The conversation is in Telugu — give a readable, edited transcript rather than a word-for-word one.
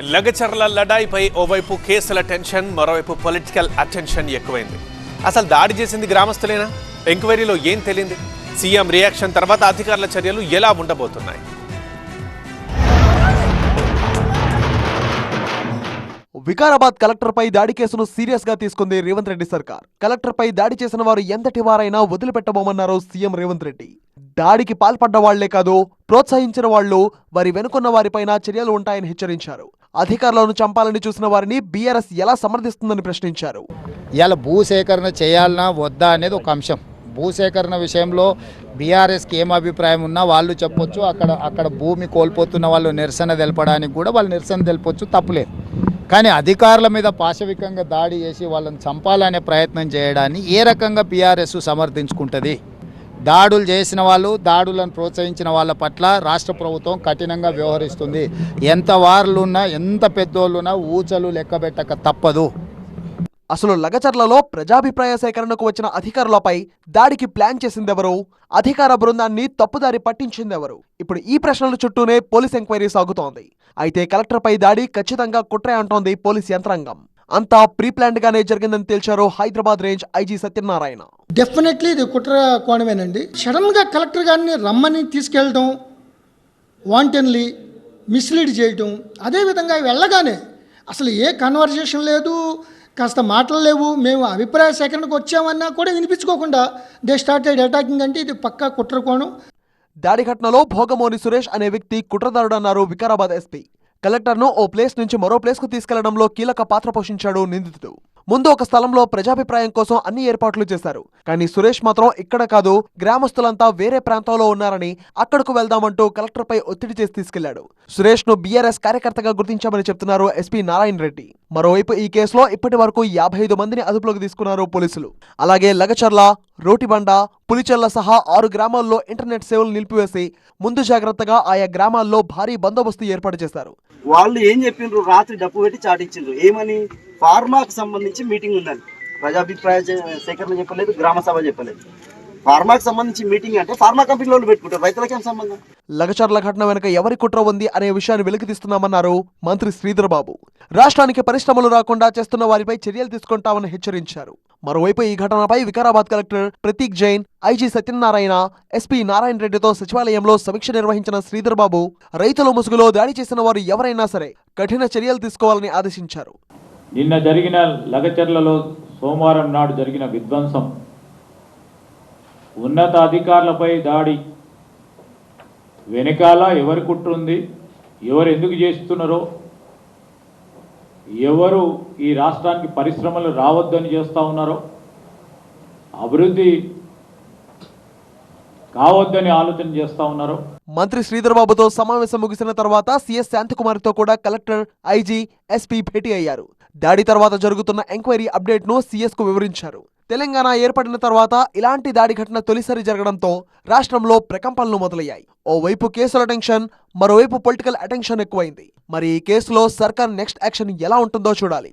లగచర్ల లడాయిపై ఓవైపు కేసుల టెన్షన్, మరోవైపు పొలిటికల్ అటెన్షన్ ఎక్కువైంది. అసలు దాడి చేసింది గ్రామస్తులేనా? ఎంక్వైరీలో ఏం తెలియంది? సీఎం రియాక్షన్ తర్వాత అధికారుల చర్యలు ఎలా ఉండబోతున్నాయి? వికారాబాద్ కలెక్టర్పై దాడి కేసును సీరియస్ గా తీసుకుంది రేవంత్ రెడ్డి సర్కార్. కలెక్టర్పై దాడి చేసిన వారు ఎంతటి వారైనా వదిలిపెట్టబోమన్నారు సీఎం రేవంత్ రెడ్డి. దాడికి పాల్పడ్డ వాళ్లే కాదు, ప్రోత్సహించిన వాళ్లు, వారి వెనుకున్న వారిపైన చర్యలు ఉంటాయని హెచ్చరించారు. అధికారులను చంపాలని చూసిన వారిని బీఆర్ఎస్ ఎలా సమర్థిస్తుందని ప్రశ్నించారు. ఇలా భూసేకరణ చేయాలన్నా వద్దా అనేది ఒక అంశం. భూసేకరణ విషయంలో బీఆర్ఎస్కి ఏం అభిప్రాయం ఉన్నా వాళ్ళు చెప్పొచ్చు. అక్కడ భూమి కోల్పోతున్న వాళ్ళు నిరసన తెలపడానికి కూడా వాళ్ళు నిరసన తెలపొచ్చు, తప్పులేదు. కానీ అధికారుల మీద పాశవికంగా దాడి చేసి వాళ్ళని చంపాలనే ప్రయత్నం చేయడాన్ని ఏ రకంగా బీఆర్ఎస్ సమర్థించుకుంటుంది? దాడులు చేసిన వాళ్ళు, దాడులను ప్రోత్సహించిన వాళ్ళ పట్ల రాష్ట్ర ప్రభుత్వం కఠినంగా వ్యవహరిస్తుంది. ఎంత వారులున్నా, ఎంత పెద్దోళ్ళున్నా ఊచలు లెక్కబెట్టక తప్పదు. అసలు లగచర్లలో ప్రజాభిప్రాయ సేకరణకు వచ్చిన అధికారులపై దాడికి ప్లాన్ చేసిందెవరు? అధికార బృందాన్ని తప్పుదారి పట్టించిందెవరు? ఇప్పుడు ఈ ప్రశ్నల చుట్టూనే పోలీస్ ఎంక్వైరీ సాగుతోంది. అయితే కలెక్టర్పై దాడి ఖచ్చితంగా కుట్రే అంటోంది పోలీస్ యంత్రాంగం. అంతా ప్రీ ప్లాన్డ్ గానే జరిగిందని తేల్చారు Hyderabad range IG Satyanarayana. Definitely ఇది కుట్ర కోణమేనండి. సడన్ గా కలెక్టర్ గారిని రమ్మని తీసుకెళ్ళడం, వాంటన్లీ మిస్లీడ్ చేయటం, అదేవిధంగా వెళ్ళగానే అసలు ఏ కన్వర్జేషన్ లేదు, కాస్త మాటలు లేవు, మేము అభిప్రాయ సేకరణకు వచ్చామన్నా కూడా వినిపించుకోకుండా దే స్టార్టెడ్ అటాకింగ్. అంటే ఇది పక్కా కుట్ర కోణం. దాడి ఘటనలో భోగమోని సురేష్ అనే వ్యక్తి కుట్రదారుడన్నారు వికారాబాద్ ఎస్పీ. కలెక్టర్ను ఓ ప్లేస్ నుంచి మరో ప్లేస్ కు తీసుకెళ్లడంలో కీలక పాత్ర పోషించాడు నిందితుడు. ముందు ఒక స్థలంలో ప్రజాభిప్రాయం కోసం అన్ని ఏర్పాట్లు చేశారు. కానీ సురేష్ మాత్రం ఇక్కడ కాదు, గ్రామస్తులంతా వేరే ప్రాంతంలో ఉన్నారని అక్కడకు వెళ్దామంటూ కలెక్టర్పై ఒత్తిడి చేసి తీసుకెళ్లాడు. సురేష్ ను బీఆర్ఎస్ కార్యకర్తగా గుర్తించామని చెప్తున్నారు ఎస్పీ నారాయణ రెడ్డి. మరోవైపు ఈ కేసులో ఇప్పటి వరకు 55 మందిని అదుపులోకి తీసుకున్నారు పోలీసులు. అలాగే లగచర్ల, రోటిబండ, పులిచెర్ల సహా 6 గ్రామాల్లో ఇంటర్నెట్ సేవలు నిలిపివేసి ముందు జాగ్రత్తగా ఆయా గ్రామాల్లో భారీ బందోబస్తు ఏర్పాటు చేశారు. వాళ్ళు ఏం చెప్పిండ్రు? రాత్రి డప్పు పెట్టి చాటించిండ్రు. ఏమని? ఫార్మాకు సంబంధించి మీటింగ్ ఉందని. ప్రజాభిప్రాయ సేకరణ చెప్పలేదు, గ్రామ సభ చెప్పలేదు. ఫార్మాకు సంబంధించి మీటింగ్ అంటే ఫార్మా కంపెనీలో పెట్టుకుంటారు, రైతులకేం సంబంధం? లగచర్ల ఘటన వెనుక ఎవరి కుట్ర ఉంది అనే విషయాన్ని వెలికితీస్తున్నామన్నారు మంత్రి శ్రీధర్ బాబు. రాష్ట్రానికి పరిశ్రమలు రాకుండా చేస్తున్న వారిపై చర్యలు తీసుకుంటామని హెచ్చరించారు. మరోవైపు ఈ ఘటనపై Vikarabad collector Prateek Jain, IG Satyanarayana, SP Narayana రెడ్డితో సచివాలయంలో సమీక్ష నిర్వహించిన శ్రీధర్ బాబు రైతుల ముసుగులో దాడి చేసిన వారు ఎవరైనా సరే కఠిన చర్యలు తీసుకోవాలని ఆదేశించారు. నిన్న జరిగిన లగచర్లలో సోమవారం నాడు జరిగిన విధ్వంసం, ఉన్నత అధికారులపై దాడి వెనకాల ఎవరి కుట్ర ఉంది, ఎవరు ఎందుకు చేస్తున్నారో, ఎవరు ఈ రాష్ట్రానికి పరిశ్రమలు రావద్దని చేస్తూ ఉన్నారో, అభివృద్ధి కావద్దని ఆలోచన చేస్తూ ఉన్నారో. మంత్రి శ్రీధర్ బాబుతో సమావేశం ముగిసిన తర్వాత సీఎస్ శాంతికుమార్తో కూడా కలెక్టర్, ఐజీ, ఎస్పీ భేటీ అయ్యారు. దాడి తర్వాత జరుగుతున్న ఎంక్వైరీ అప్డేట్ ను సీఎస్ కు వివరించారు. తెలంగాణ ఏర్పడిన తర్వాత ఇలాంటి దాడి ఘటన తొలిసారి జరగడంతో రాష్ట్రంలో ప్రకంపనలు మొదలయ్యాయి. ఓవైపు కేసుల టెన్షన్, మరోవైపు పొలిటికల్ అటెన్షన్ ఎక్కువైంది. మరి ఈ కేసులో సర్కార్ నెక్స్ట్ యాక్షన్ ఎలా ఉంటుందో చూడాలి.